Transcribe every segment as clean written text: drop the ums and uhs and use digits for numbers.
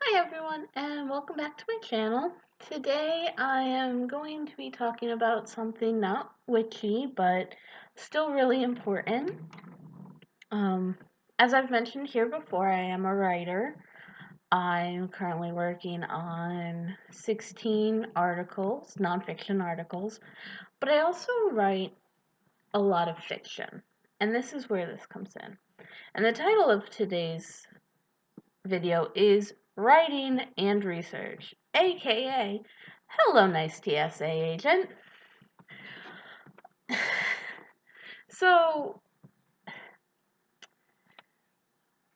Hi everyone, and welcome back to my channel. Today I am going to be talking about something not witchy, but still really important. Um, as I've mentioned here before, I am a writer. I'm currently working on 16 articles, nonfiction articles, but I also write a lot of fiction. And this is where this comes in. And the title of today's video is Writing and Research, aka Hello Nice TSA Agent. So,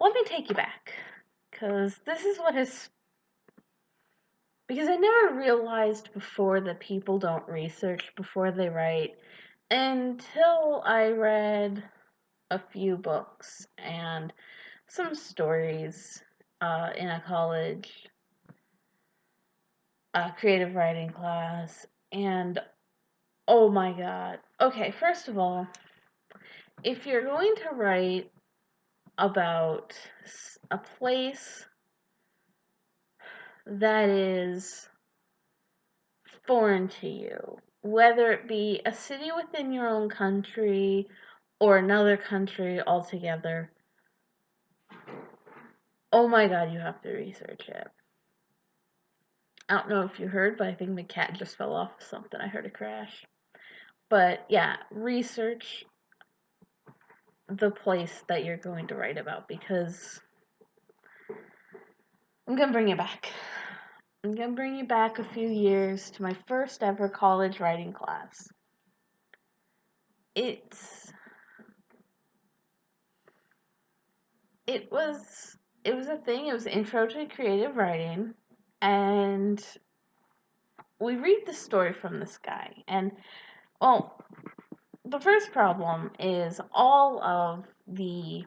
let me take you back, because this is what is, because I never realized before that people don't research before they write until I read a few books and some stories in a college creative writing class, and oh my god. Okay, first of all, if you're going to write about a place that is foreign to you, whether it be a city within your own country or another country altogether, oh my god, you have to research it. I don't know if you heard, but I think the cat just fell off of something. I heard a crash. But yeah, research the place that you're going to write about, because I'm gonna bring you back. I'm gonna bring you back a few years to my first ever college writing class. It's it was it was a thing. It was Intro to Creative Writing, and we read the story from this guy. And well, the first problem is all of the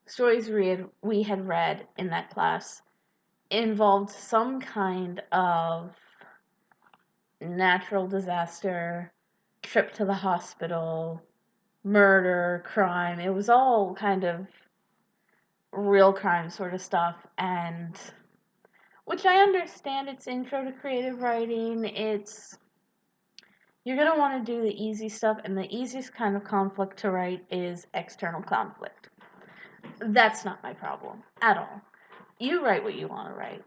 stories we had read in that class involved some kind of natural disaster, trip to the hospital, murder, crime. It was all kind of real crime sort of stuff, and which I understand. It's intro to creative writing. It's you're going to want to do the easy stuff, and the easiest kind of conflict to write is external conflict. That's not my problem at all. You write what you want to write.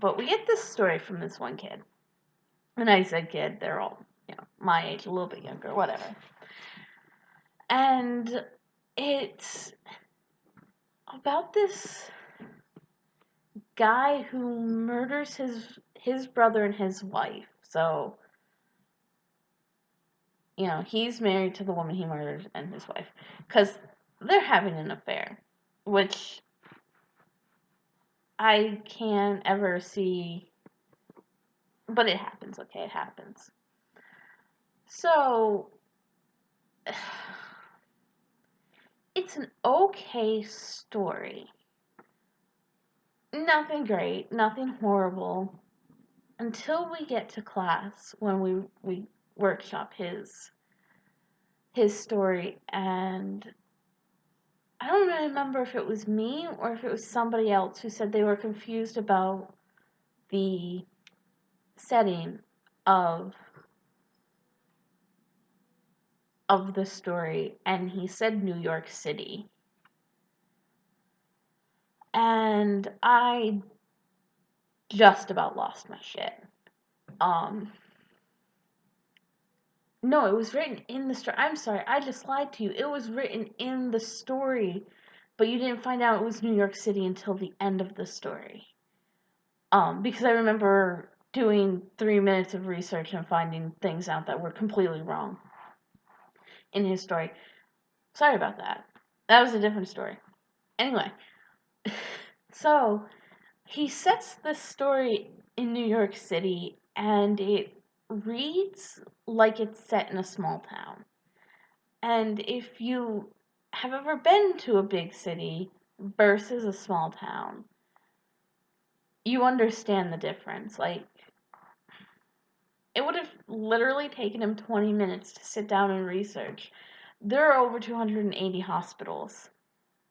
But we get this story from this one kid. And I said kid, they're all, my age, a little bit younger, whatever. And it's about this guy who murders his brother and his wife. So, he's married to the woman he murders and his wife, because they're having an affair, which I can't ever see, but it happens. Okay, it happens. So it's an okay story. Nothing great, nothing horrible, until we get to class when we workshop his story. And I don't remember if it was me or if it was somebody else who said they were confused about the setting of the story, and he said New York City. And I just about lost my shit. No, it was written in the story. I'm sorry, I just lied to you. It was written in the story, but you didn't find out it was New York City until the end of the story. Because I remember doing 3 minutes of research and finding things out that were completely wrong in his story. Sorry about that. That was a different story. Anyway, so he sets this story in New York City, and it reads like it's set in a small town. And if you have ever been to a big city versus a small town, you understand the difference. Like, it would have literally taken him 20 minutes to sit down and research. There are over 280 hospitals,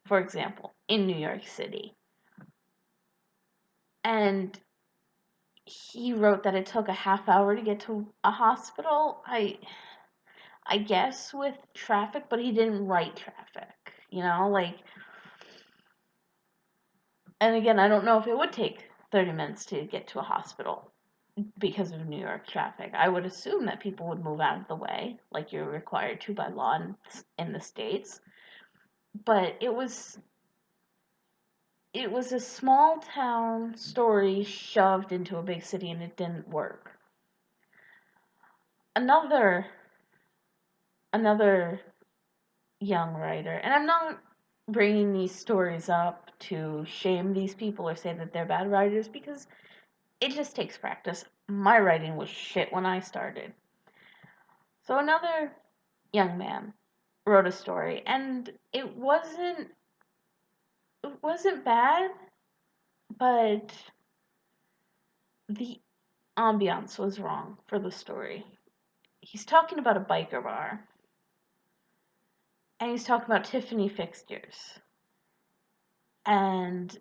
for example, in New York City. And he wrote that it took a half hour to get to a hospital. I guess with traffic, but he didn't write traffic, like, and again, I don't know if it would take 30 minutes to get to a hospital because of New York traffic. I would assume that people would move out of the way, like you're required to by law in the States. But it was a small town story shoved into a big city, and it didn't work. Another young writer, and I'm not bringing these stories up to shame these people or say that they're bad writers, because it just takes practice. My writing was shit when I started. So another young man wrote a story, and it wasn't bad, but the ambiance was wrong for the story. He's talking about a biker bar, and he's talking about Tiffany fixtures and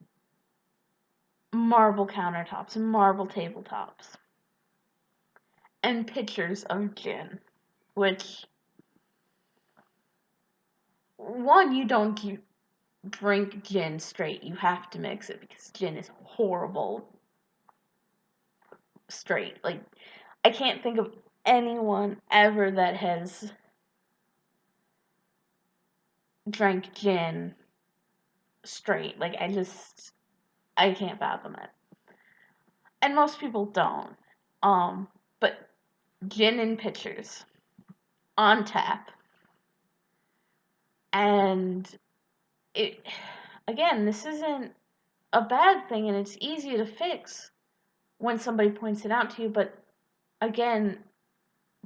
marble countertops and marble tabletops and pitchers of gin, which, one, you don't drink gin straight. You have to mix it because gin is horrible straight. Like, I can't think of anyone ever that has drank gin straight. Like, I can't fathom it. And most people don't. But gin in pitchers on tap. And it, again, this isn't a bad thing, and it's easy to fix when somebody points it out to you, but again,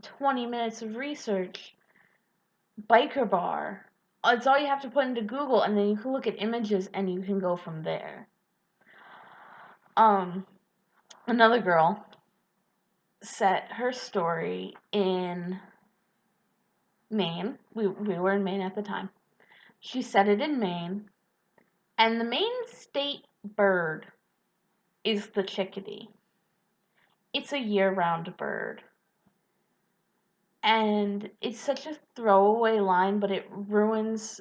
20 minutes of research, biker bar, it's all you have to put into Google, and then you can look at images and you can go from there. Another girl set her story in Maine. We were in Maine at the time. She set it in Maine, and the Maine state bird is the chickadee. It's a year-round bird. And it's such a throwaway line, but it ruins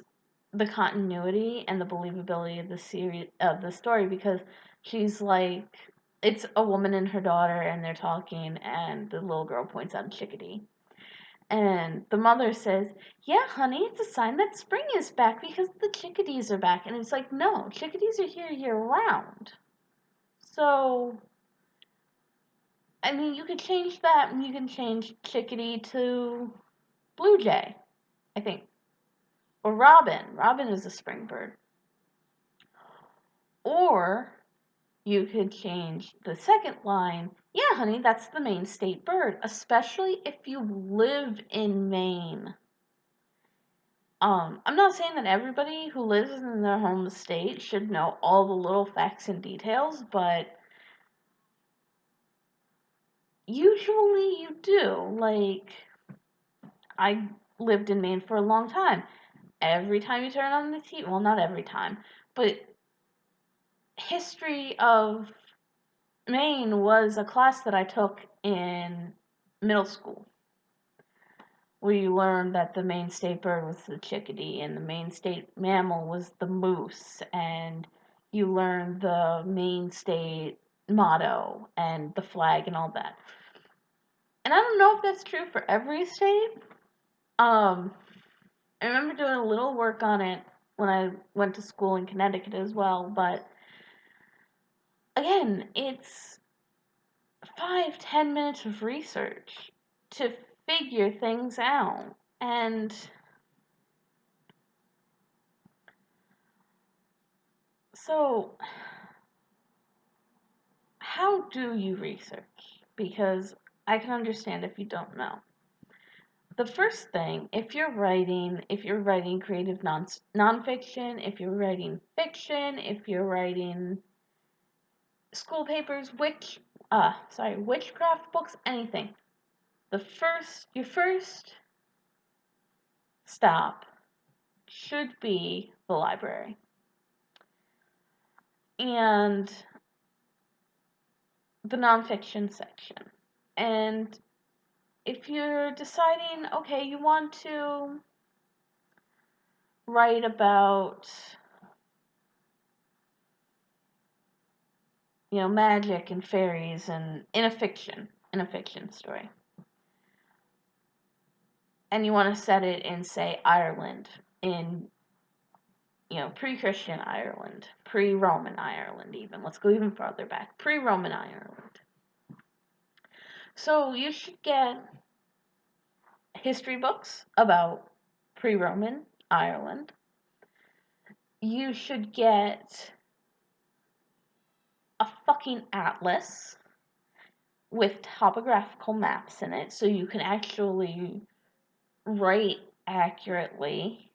the continuity and the believability of the story, because she's like, it's a woman and her daughter, and they're talking, and the little girl points out a chickadee. And the mother says, "Yeah, honey, it's a sign that spring is back because the chickadees are back." And it's like, no, chickadees are here year round. So, I mean, you could change that, and you can change chickadee to blue jay, I think. Or robin. Robin is a spring bird. Or you could change the second line. Yeah, honey, that's the Maine state bird, especially if you live in Maine. I'm not saying that everybody who lives in their home state should know all the little facts and details, but usually you do. Like, I lived in Maine for a long time. Every time you turn on the TV, well, not every time, but history of Maine was a class that I took in middle school. We learned that the Maine state bird was the chickadee, and the Maine state mammal was the moose, and you learned the Maine state motto and the flag and all that. And I don't know if that's true for every state. I remember doing a little work on it when I went to school in Connecticut as well, but again, it's 5-10 minutes of research to figure things out. And so, how do you research? Because I can understand if you don't know. The first thing, if you're writing creative nonfiction, if you're writing fiction, if you're writing school papers, witchcraft books, anything, your first stop should be the library. And the nonfiction section. And if you're deciding, okay, you want to write about, magic and fairies and in a fiction story, and you want to set it in, say, Ireland, in pre-Christian Ireland, pre-Roman Ireland, even. Let's go even farther back. Pre-Roman Ireland. So you should get history books about pre-Roman Ireland. You should get a fucking atlas with topographical maps in it so you can actually write accurately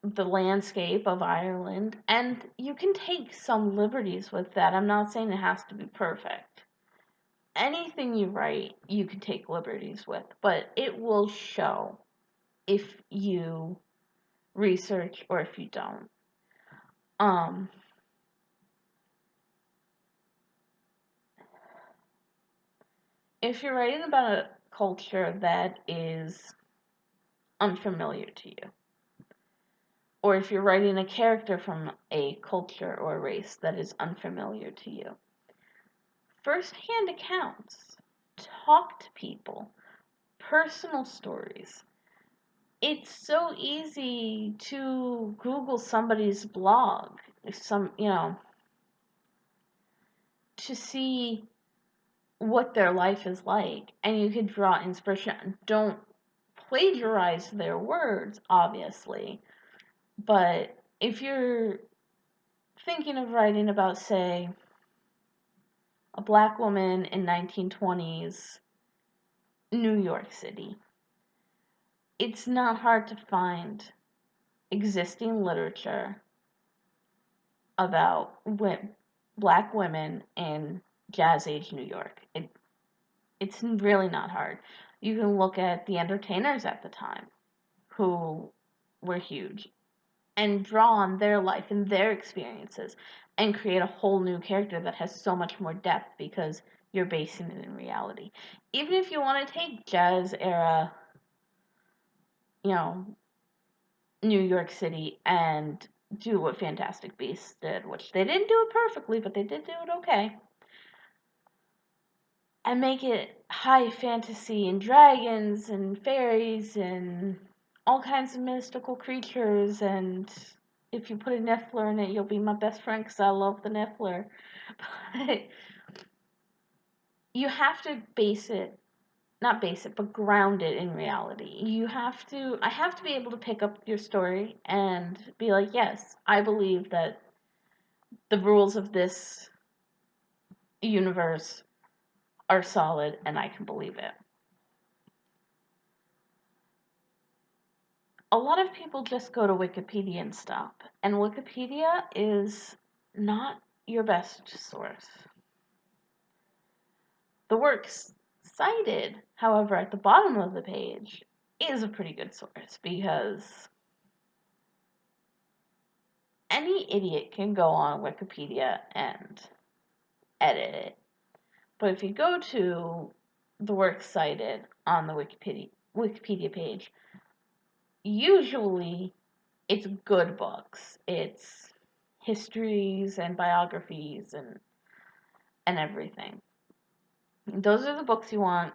the landscape of Ireland, and you can take some liberties with that. I'm not saying it has to be perfect. Anything you write, you can take liberties with, but it will show if you research or if you don't. If you're writing about a culture that is unfamiliar to you, or if you're writing a character from a culture or race that is unfamiliar to you, first-hand accounts, talk to people, personal stories. It's so easy to Google somebody's blog, to see what their life is like, and you can draw inspiration. Don't plagiarize their words, obviously, but if you're thinking of writing about, say, a black woman in 1920s New York City, it's not hard to find existing literature about black women in Jazz Age New York. It's really not hard. You can look at the entertainers at the time, who were huge, and draw on their life and their experiences and create a whole new character that has so much more depth because you're basing it in reality. Even if you want to take jazz era, New York City and do what Fantastic Beasts did, which they didn't do it perfectly, but they did do it okay, and make it high fantasy and dragons and fairies and all kinds of mystical creatures, and if you put a Niffler in it, you'll be my best friend because I love the Niffler. But you have to but ground it in reality. I have to be able to pick up your story and be like, yes, I believe that the rules of this universe are solid and I can believe it. A lot of people just go to Wikipedia and stop, and Wikipedia is not your best source. The works cited, however, at the bottom of the page is a pretty good source because any idiot can go on Wikipedia and edit it. But if you go to the works cited on the Wikipedia page, usually it's good books. It's histories and biographies and everything. Those are the books you want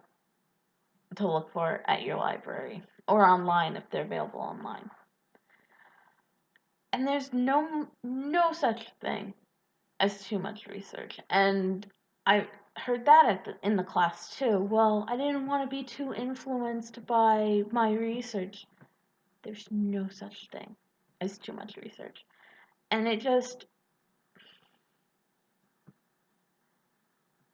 to look for at your library or online if they're available online. And there's no such thing as too much research. And I heard that in the class too. Well, I didn't want to be too influenced by my research. There's no such thing as too much research. And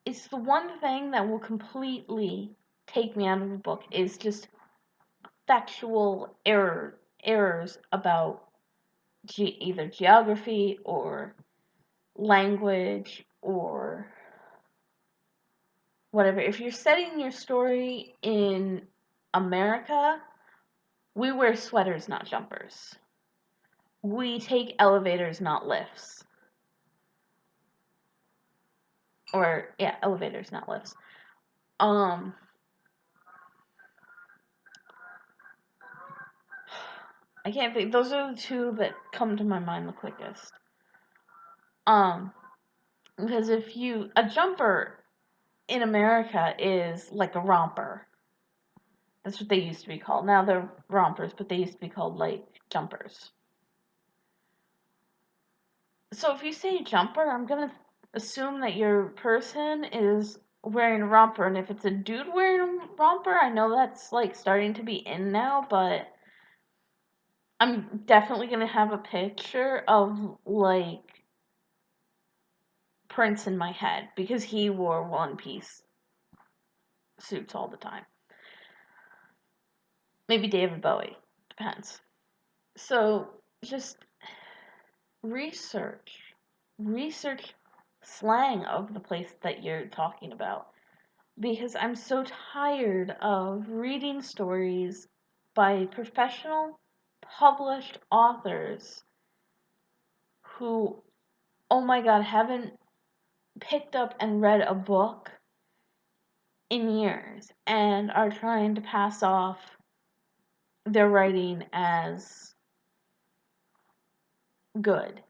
it's the one thing that will completely take me out of a book is just factual errors about either geography or language or whatever. If you're setting your story in America, we wear sweaters, not jumpers. We take elevators, not lifts. Or, yeah, elevators, not lifts. I can't think. Those are the two that come to my mind the quickest. Because a jumper in America is like a romper. That's what they used to be called. Now they're rompers, but they used to be called like jumpers. So if you say jumper, I'm gonna assume that your person is wearing a romper, and if it's a dude wearing a romper, I know that's like starting to be in now, but I'm definitely gonna have a picture of like Prince in my head because he wore one piece suits all the time. Maybe David Bowie, depends. So just research, research slang of the place that you're talking about because I'm so tired of reading stories by professional published authors who, oh my god, haven't picked up and read a book in years and are trying to pass off their writing as good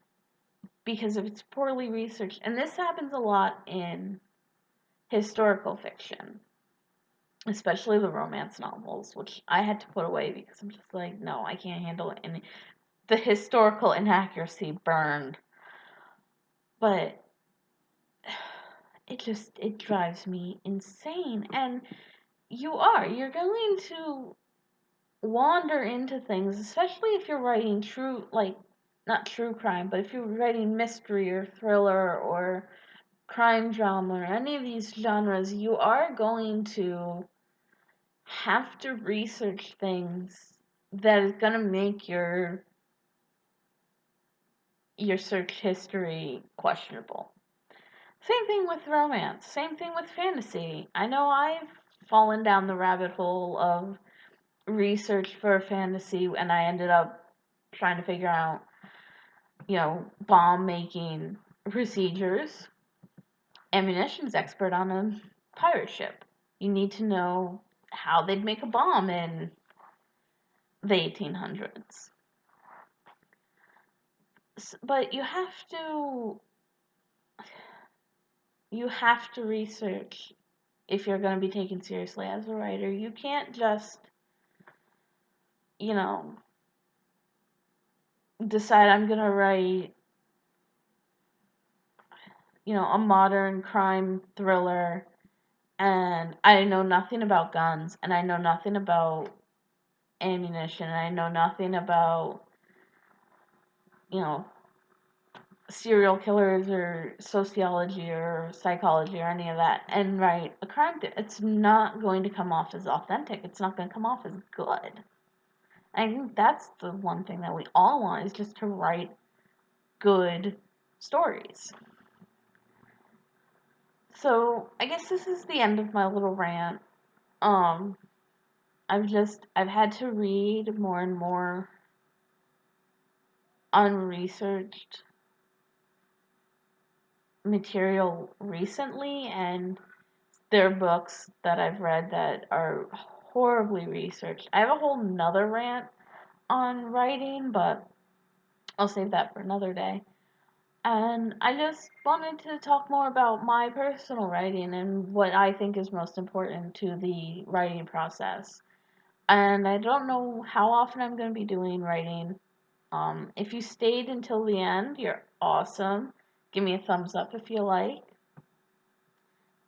because if it's poorly researched, and this happens a lot in historical fiction, especially the romance novels, which I had to put away because I'm just like, no, I can't handle it. And the historical inaccuracy burned. But it drives me insane. And you're going to wander into things, especially if you're writing not true crime, but if you're writing mystery or thriller or crime drama or any of these genres, you are going to have to research things that is going to make your search history questionable. Same thing with romance, same thing with fantasy. I know I've fallen down the rabbit hole of research for fantasy and I ended up trying to figure out, bomb making procedures. Ammunitions expert on a pirate ship. You need to know how they'd make a bomb in the 1800s. But you have to research if you're going to be taken seriously as a writer. You can't just, decide I'm going to write, a modern crime thriller and I know nothing about guns and I know nothing about ammunition and I know nothing about, you know, serial killers or sociology or psychology or any of that and write a crime it's not going to come off as authentic. It's not going to come off as good. I think that's the one thing that we all want is just to write good stories. So I guess this is the end of my little rant. Um, I've had to read more and more unresearched material recently, and there are books that I've read that are horribly researched. I have a whole nother rant on writing, but I'll save that for another day. And I just wanted to talk more about my personal writing and what I think is most important to the writing process. And I don't know how often I'm going to be doing writing. If you stayed until the end, you're awesome. Give me a thumbs up if you like.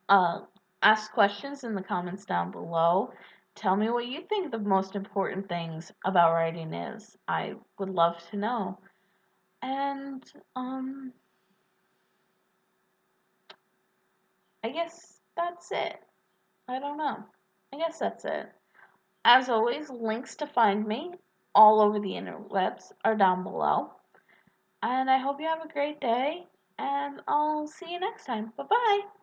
Uh, ask questions in the comments down below. Tell me what you think the most important things about writing is. I would love to know. And, I guess that's it. I don't know. I guess that's it. As always, links to find me all over the interwebs are down below. And I hope you have a great day, and I'll see you next time. Bye bye.